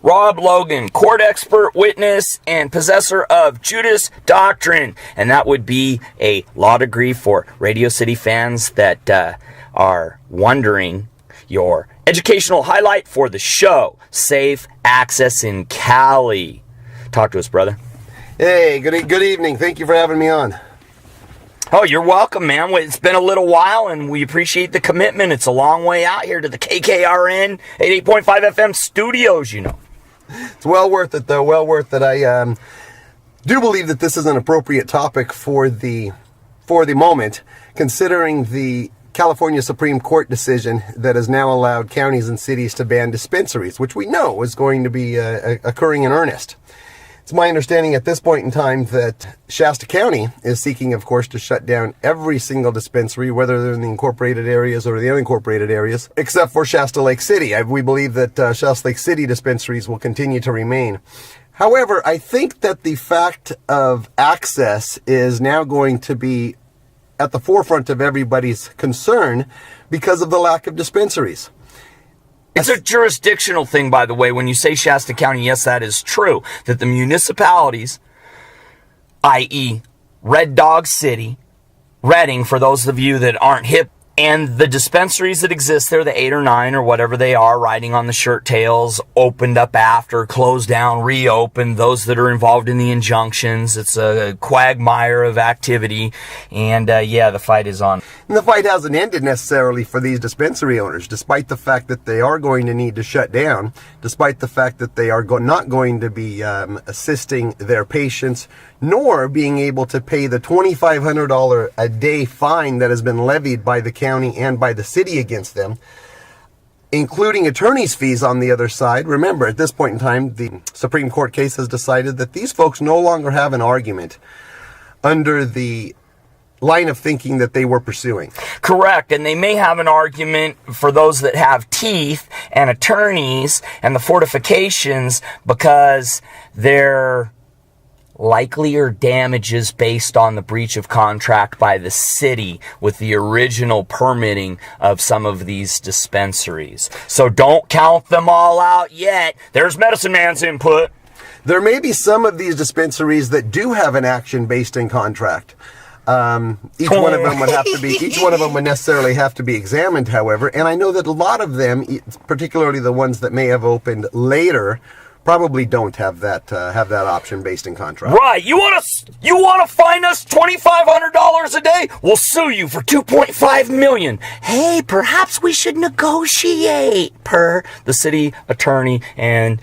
Rob Logan, court expert, witness, and possessor of Judas Doctrine. And that would be a law degree for Radio City fans that are wondering. Your educational highlight for the show, Safe Access in Cali. Talk to us, brother. Hey, good evening. Thank you for having me on. Oh, you're welcome, man. It's been a little while, and we appreciate the commitment. It's a long way out here to the KKRN 88.5 FM studios, you know. It's well worth it, though. Well worth it. I do believe that this is an appropriate topic for the moment, considering the California Supreme Court decision that has now allowed counties and cities to ban dispensaries, which we know is going to be occurring in earnest. It's my understanding at this point in time that Shasta County is seeking, of course, to shut down every single dispensary, whether they're in the incorporated areas or the unincorporated areas, except for Shasta Lake City. We believe that Shasta Lake City dispensaries will continue to remain. However, I think that the fact of access is now going to be at the forefront of everybody's concern because of the lack of dispensaries. It's a jurisdictional thing, by the way. When you say Shasta County, yes, that is true. That the municipalities, i.e. Red Dog City, Redding, for those of you that aren't hip, and the dispensaries that exist there, the 8 or 9 or whatever they are, riding on the shirt tails, opened up after, closed down, reopened, those that are involved in the injunctions. It's a quagmire of activity. And yeah, the fight is on. And the fight hasn't ended necessarily for these dispensary owners, despite the fact that they are going to need to shut down, despite the fact that they are not going to be assisting their patients, nor being able to pay the $2,500 a day fine that has been levied by the county and by the city against them, including attorney's fees on the other side. Remember, at this point in time, the Supreme Court case has decided that these folks no longer have an argument under the line of thinking that they were pursuing. Correct, and they may have an argument for those that have teeth and attorneys and the fortifications because they're likelier damages based on the breach of contract by the city with the original permitting of some of these dispensaries. So don't count them all out yet. There's Medicine Man's input. There may be some of these dispensaries that do have an action based in contract. Each one of them would necessarily have to be examined, however, and I know that a lot of them, particularly the ones that may have opened later, probably don't have that option based in contract. Right. You want to fine us $2,500 a day? We'll sue you for $2.5 million. Hey, perhaps we should negotiate per the city attorney and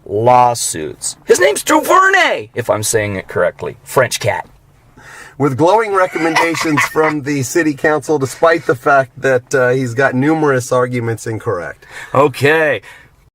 lawsuits. His name's Duvernay, if I'm saying it correctly. French cat. With glowing recommendations from the city council, despite the fact that he's got numerous arguments incorrect. Okay.